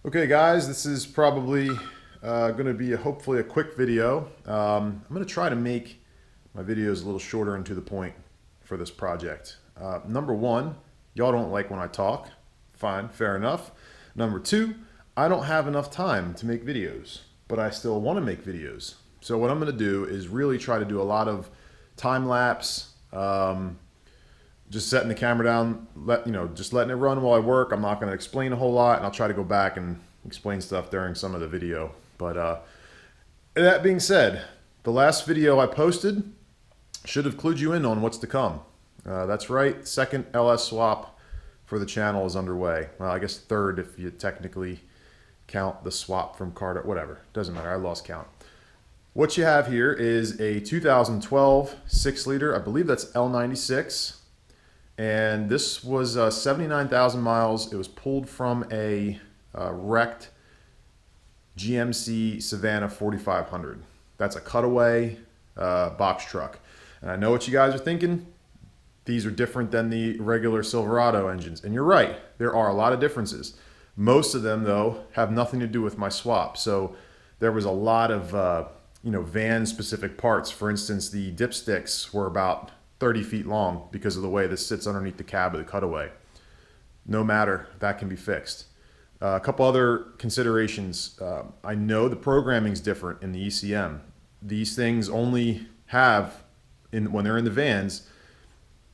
Okay guys, this is probably going to be hopefully a quick video. I'm going to try to make my videos a little shorter and to the point for this project. Number one, y'all don't like when I talk. Fine, fair enough. Number two, I don't have enough time to make videos, but I still want to make videos. So what I'm going to do is really try to do a lot of time lapse, just setting the camera down, just letting it run while I work. I'm not going to explain a whole lot, and I'll try to go back and explain stuff during some of the video. But that being said, the last video I posted should have clued you in on what's to come. That's right, second LS swap for the channel is underway. Well, I guess third if you technically count the swap from Carter, whatever, doesn't matter, I lost count. What you have here is a 2012 6-liter, I believe that's L96. And this was 79,000 miles. It was pulled from a wrecked GMC Savannah 4500. That's a cutaway box truck. And I know what you guys are thinking. These are different than the regular Silverado engines. And you're right, there are a lot of differences. Most of them, though, have nothing to do with my swap. So there was a lot of van-specific parts. For instance, the dipsticks were about 30 feet long because of the way this sits underneath the cab of the cutaway. No matter, that can be fixed. A couple other considerations. I know the programming's different in the ECM. These things only have, when they're in the vans,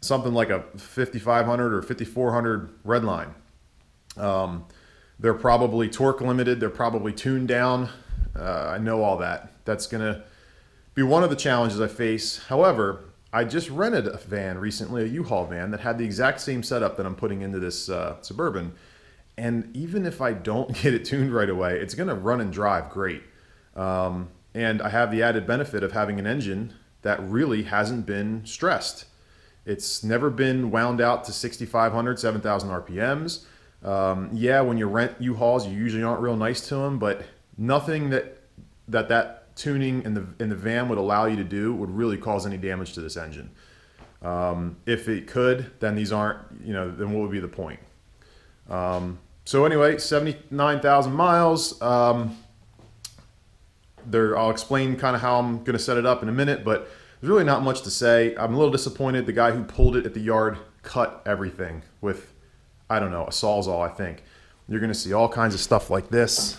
something like a 5500 or 5400 redline. They're probably torque limited. They're probably tuned down. I know all that. That's going to be one of the challenges I face. However, I just rented a van recently, a U-Haul van, that had the exact same setup that I'm putting into this Suburban. And even if I don't get it tuned right away, it's going to run and drive great. And I have the added benefit of having an engine that really hasn't been stressed. It's never been wound out to 6,500, 7,000 RPMs. Yeah, when you rent U-Hauls, you usually aren't real nice to them, but nothing that tuning in the van would allow you to do would really cause any damage to this engine. If it could, then these aren't, then what would be the point? So anyway, 79,000 miles. I'll explain kind of how I'm going to set it up in a minute, but there's really not much to say. I'm a little disappointed. The guy who pulled it at the yard cut everything with, I don't know, a Sawzall, I think. You're going to see all kinds of stuff like this.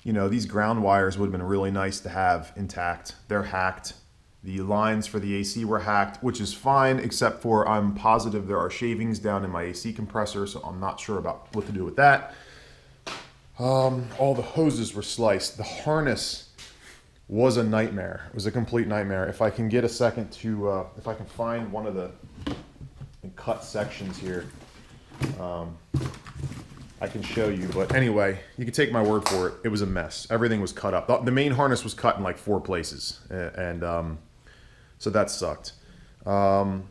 These ground wires would have been really nice to have intact. They're hacked. The lines for the AC were hacked, which is fine, except for I'm positive there are shavings down in my AC compressor, so I'm not sure about what to do with that. All the hoses were sliced. The harness was a nightmare. It was a complete nightmare. If I can get a second to, if I can find one of the cut sections here, I can show you, but anyway, you can take my word for it. It was a mess. Everything was cut up. The main harness was cut in like 4 places, and so that sucked. So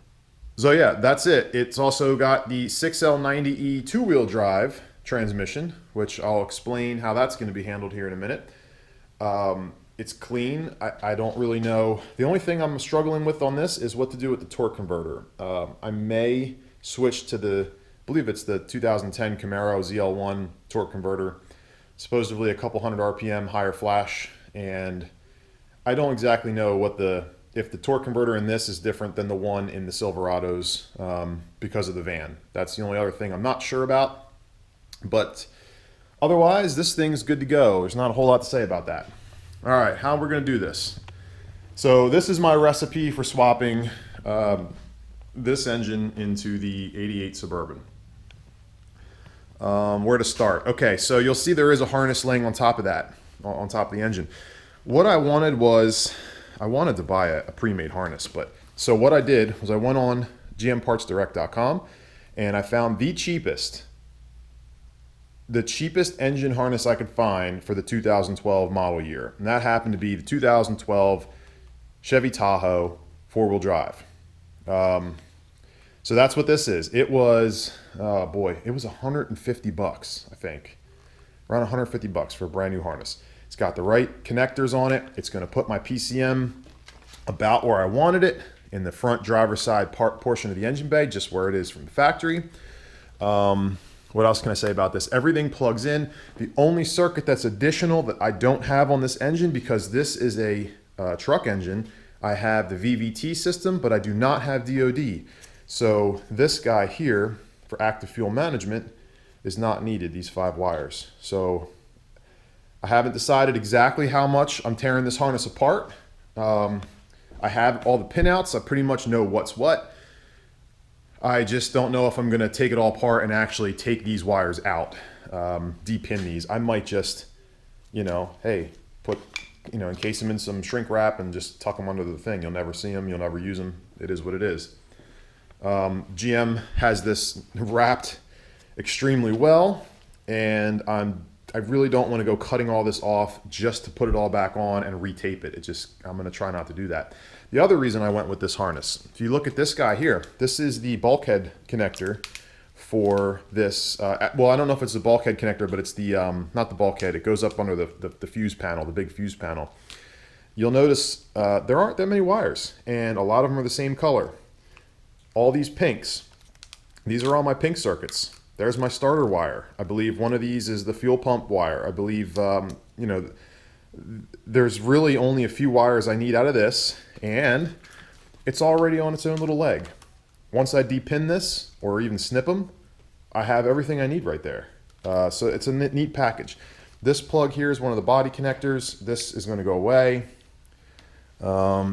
yeah, that's it. It's also got the 6L90E 2-wheel drive transmission, which I'll explain how that's going to be handled here in a minute. It's clean. I don't really know. The only thing I'm struggling with on this is what to do with the torque converter. I may switch to I believe it's the 2010 Camaro ZL1 torque converter, supposedly a couple hundred RPM higher flash, and I don't exactly know if the torque converter in this is different than the one in the Silverados because of the van. That's the only other thing I'm not sure about, but otherwise this thing's good to go. There's not a whole lot to say about that. All right, how we're going to do this. So this is my recipe for swapping this engine into the 88 Suburban. Where to start? Okay, so you'll see there is a harness laying on top of that, on top of the engine. What I wanted was, I wanted to buy a pre-made harness, so what I did was I went on gmpartsdirect.com and I found the cheapest engine harness I could find for the 2012 model year, and that happened to be the 2012 Chevy Tahoe 4-wheel drive. So that's what this is. It was, oh boy, it was 150 bucks, I think. Around 150 bucks for a brand new harness. It's got the right connectors on it. It's going to put my PCM about where I wanted it, in the front driver's side portion of the engine bay, just where it is from the factory. What else can I say about this? Everything plugs in. The only circuit that's additional that I don't have on this engine, because this is a truck engine, I have the VVT system, but I do not have DOD. So this guy here for active fuel management is not needed, these 5 wires. So I haven't decided exactly how much I'm tearing this harness apart. I have all the pinouts. I pretty much know what's what. I just don't know if I'm gonna take it all apart and actually take these wires out, de-pin these. I might just, you know, hey, encase them in some shrink wrap and just tuck them under the thing. You'll never see them, you'll never use them. It is what it is. GM has this wrapped extremely well, and I really don't want to go cutting all this off just to put it all back on and retape it. I'm going to try not to do that. The other reason I went with this harness, if you look at this guy here, this is the bulkhead connector for this. Well, I don't know if it's the bulkhead connector, but it's the, not the bulkhead. It goes up under the fuse panel, the big fuse panel. You'll notice there aren't that many wires, and a lot of them are the same color. All these pinks, these are all my pink circuits. There's my starter wire. I believe one of these is the fuel pump wire. I believe, you know, there's really only a few wires I need out of this, and it's already on its own little leg. Once I de-pin this, or even snip them, I have everything I need right there. So it's a neat package. This plug here is one of the body connectors. This is going to go away.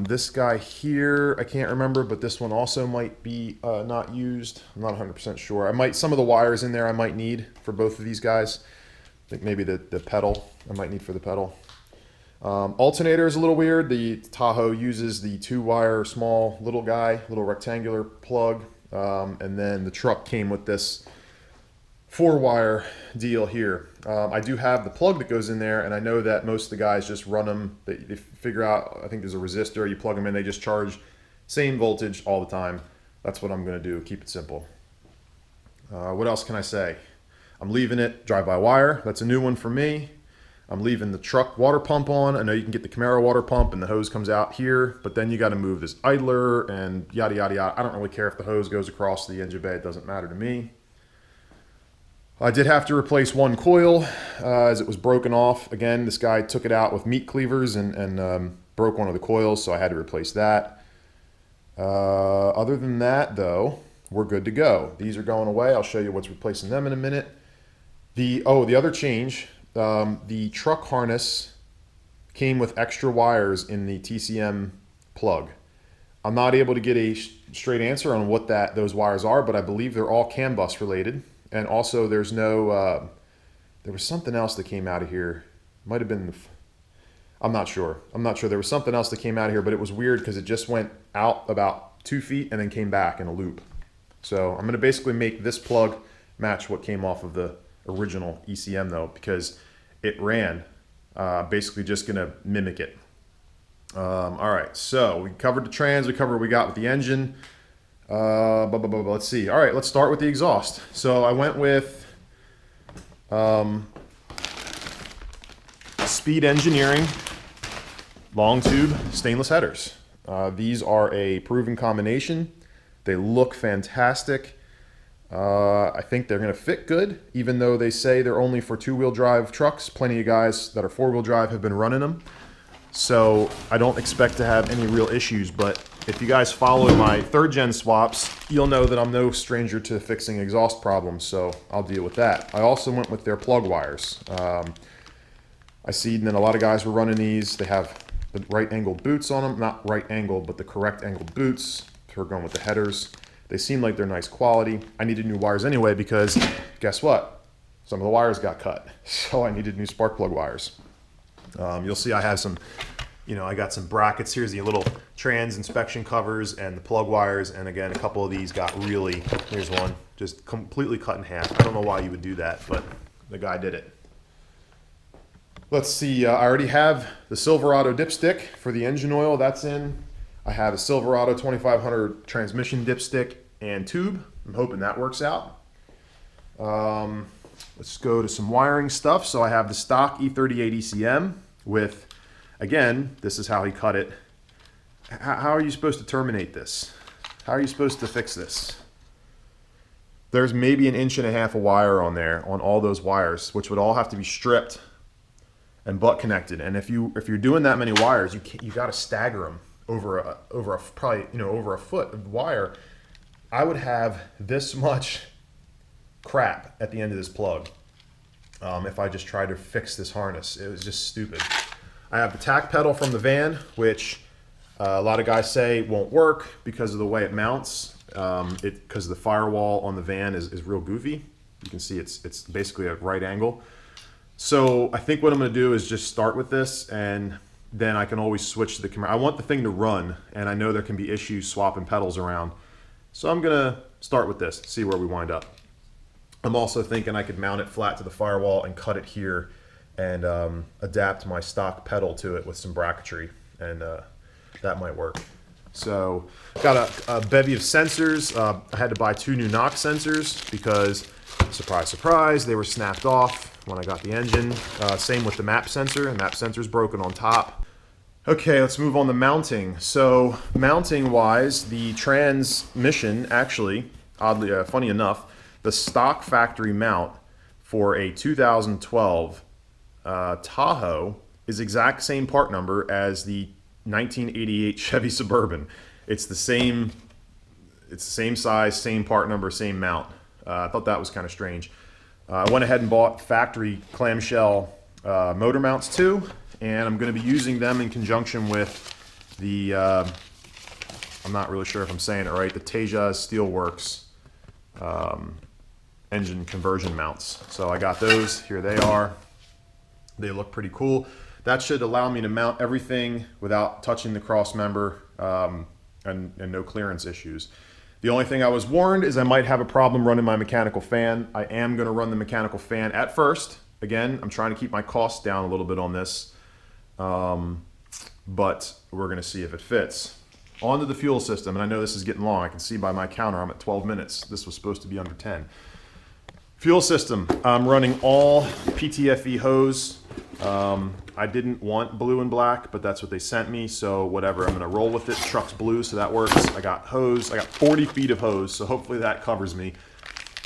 This guy here, I can't remember, but this one also might be not used. I'm not 100% sure. Some of the wires in there I might need for both of these guys. I think maybe the pedal I might need for the pedal. Alternator is a little weird. The Tahoe uses the 2-wire small little rectangular plug, and then the truck came with this 4-wire deal here. I do have the plug that goes in there, and I know that most of the guys just run them. They figure out, I think there's a resistor, you plug them in, they just charge same voltage all the time. That's what I'm going to do, keep it simple. What else can I say? I'm leaving it drive-by-wire. That's a new one for me. I'm leaving the truck water pump on. I know you can get the Camaro water pump and the hose comes out here, but then you got to move this idler and yada, yada, yada. I don't really care if the hose goes across the engine bay. It doesn't matter to me. I did have to replace one coil as it was broken off. Again, this guy took it out with meat cleavers and broke one of the coils, so I had to replace that. Other than that, though, we're good to go. These are going away. I'll show you what's replacing them in a minute. The other change, the truck harness came with extra wires in the TCM plug. I'm not able to get a straight answer on what those wires are, but I believe they're all CAN bus related. And also there's no, there was something else that came out of here. Might have been, I'm not sure. There was something else that came out of here, but it was weird because it just went out about 2 feet and then came back in a loop. So I'm going to basically make this plug match what came off of the original ECM though, because it ran. Basically just going to mimic it. All right, so we covered the trans, we covered what we got with the engine. Let's see. All right, let's start with the exhaust. So I went with Speed Engineering long tube stainless headers. These are a proven combination. They look fantastic. I think they're going to fit good, even though they say they're only for 2-wheel drive trucks. Plenty of guys that are 4-wheel drive have been running them. So I don't expect to have any real issues, but if you guys follow my 3rd gen swaps, you'll know that I'm no stranger to fixing exhaust problems, so I'll deal with that. I also went with their plug wires. I see that a lot of guys were running these. They have the right angled boots on them, not right angled, but the correct angled boots. We're going with the headers. They seem like they're nice quality. I needed new wires anyway because guess what? Some of the wires got cut, so I needed new spark plug wires. You'll see I have some, I got some brackets. Here's the little trans inspection covers and the plug wires. And again, a couple of these got really, here's one, just completely cut in half. I don't know why you would do that, but the guy did it. Let's see, I already have the Silverado dipstick for the engine oil, that's in. I have a Silverado 2500 transmission dipstick and tube. I'm hoping that works out. Let's go to some wiring stuff. So I have the stock E38 ECM with, again, this is how he cut it. How are you supposed to terminate this? How are you supposed to fix this? there's maybe 1.5 inches of wire on there, on all those wires, which would all have to be stripped and butt connected. And if you're doing that many wires, you got to stagger them over a probably, you know, over a foot of wire. I would have this much crap at the end of this plug if I just tried to fix this harness. It was just stupid. I have the tack pedal from the van, which a lot of guys say won't work because of the way it mounts. Because the firewall on the van is real goofy. You can see it's basically a right angle. So I think what I'm going to do is just start with this, and then I can always switch to the camera. I want the thing to run, and I know there can be issues swapping pedals around. So I'm going to start with this, see where we wind up. I'm also thinking I could mount it flat to the firewall and cut it here and adapt my stock pedal to it with some bracketry, and that might work. So got a bevy of sensors. I had to buy 2 new Knox sensors because, surprise, surprise, they were snapped off when I got the engine. Same with the map sensor. The map sensor's broken on top. Okay, let's move on to mounting. So mounting wise, the transmission actually, oddly, funny enough, the stock factory mount for a 2012 Tahoe is exact same part number as the 1988 Chevy Suburban. It's the same size, same part number, same mount. I thought that was kind of strange. I went ahead and bought factory clamshell motor mounts too, and I'm going to be using them in conjunction with the, I'm not really sure if I'm saying it right, the Teja Steelworks engine conversion mounts. So I got those, here they are. They look pretty cool. That should allow me to mount everything without touching the cross member and no clearance issues. The only thing I was warned is I might have a problem running my mechanical fan. I am going to run the mechanical fan at first. Again, I'm trying to keep my costs down a little bit on this, but we're going to see if it fits. On to the fuel system, and I know this is getting long. I can see by my counter I'm at 12 minutes. This was supposed to be under 10. Fuel system, I'm running all PTFE hose. I didn't want blue and black, but that's what they sent me, so whatever, I'm gonna roll with it. Truck's blue, so that works. I got hose, I got 40 feet of hose, so hopefully that covers me.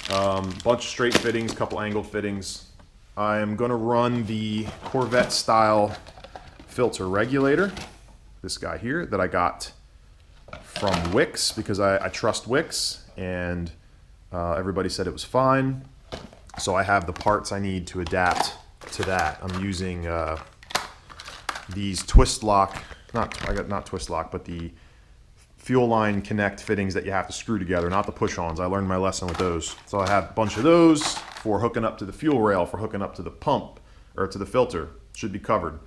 Bunch of straight fittings, couple angled fittings. I am gonna run the Corvette style filter regulator, this guy here, that I got from Wix, because I trust Wix, and everybody said it was fine. So I have the parts I need to adapt to that. I'm using these twist lock, not twist lock, but the fuel line connect fittings that you have to screw together, not the push-ons. I learned my lesson with those. So I have a bunch of those for hooking up to the fuel rail, for hooking up to the pump, or to the filter. Should be covered.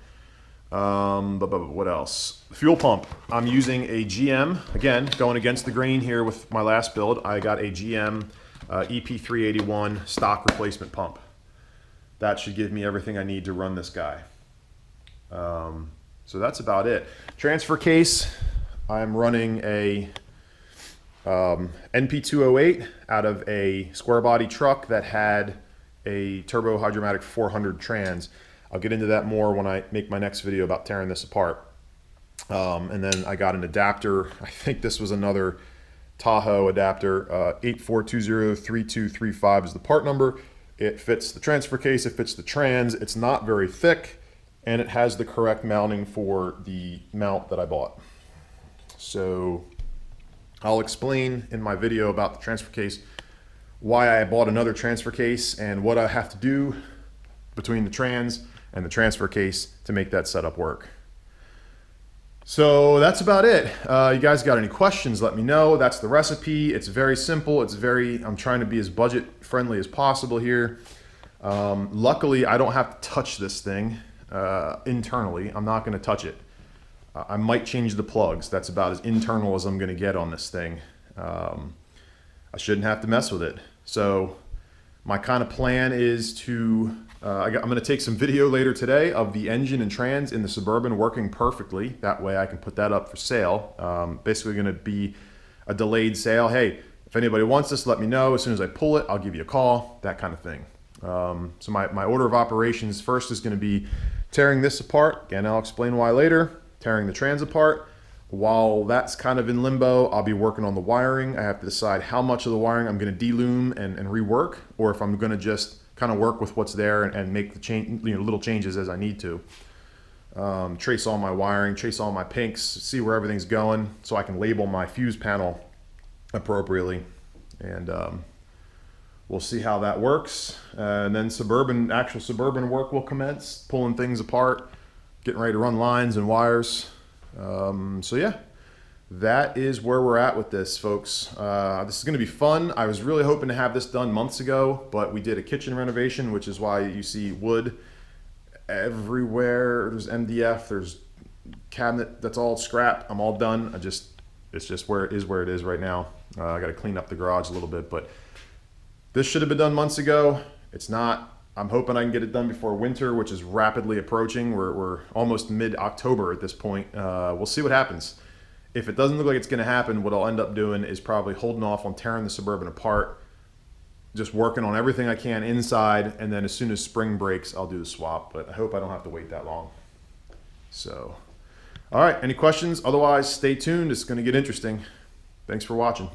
But what else? Fuel pump. I'm using a GM, again, going against the grain here with my last build. I got a GM EP381 stock replacement pump. That should give me everything I need to run this guy. So that's about it. Transfer case, I'm running a NP208 out of a square body truck that had a Turbo Hydromatic 400 trans. I'll get into that more when I make my next video about tearing this apart. And then I got an adapter. I think this was another Tahoe adapter. 84203235 is the part number. It fits the transfer case, it fits the trans, it's not very thick, and it has the correct mounting for the mount that I bought. So I'll explain in my video about the transfer case why I bought another transfer case and what I have to do between the trans and the transfer case to make that setup work. So that's about it. You guys got any questions, let me know. That's the recipe. It's very simple. I'm trying to be as budget friendly as possible here. Luckily, I don't have to touch this thing internally. I'm not gonna touch it. I might change the plugs. That's about as internal as I'm gonna get on this thing. I shouldn't have to mess with it. So my kind of plan is to, I'm gonna take some video later today of the engine and trans in the Suburban working perfectly. That way I can put that up for sale. Basically gonna be a delayed sale. Hey, if anybody wants this, let me know. As soon as I pull it, I'll give you a call, that kind of thing. So my order of operations first is gonna be tearing this apart. Again, I'll explain why later. Tearing the trans apart, While that's kind of in limbo, I'll be working on the wiring. I have to decide how much of the wiring I'm going to delume and rework, or if I'm going to just kind of work with what's there and make the change, little changes as I need to. Trace all my wiring, trace all my pinks, see where everything's going, so I can label my fuse panel appropriately. And we'll see how that works. And then actual Suburban work will commence, pulling things apart, getting ready to run lines and wires. So yeah, that is where we're at with this, folks. This is going to be fun. I was really hoping to have this done months ago, but we did a kitchen renovation, which is why you see wood everywhere. There's MDF, there's cabinet that's all scrap. I'm all done. It's just where it is right now. I got to clean up the garage a little bit, but this should have been done months ago. It's not. I'm hoping I can get it done before winter, which is rapidly approaching. We're almost mid-October at this point. We'll see what happens. If it doesn't look like it's going to happen, what I'll end up doing is probably holding off on tearing the Suburban apart, just working on everything I can inside, and then as soon as spring breaks, I'll do the swap. But I hope I don't have to wait that long. So, all right, any questions? Otherwise, stay tuned. It's going to get interesting. Thanks for watching.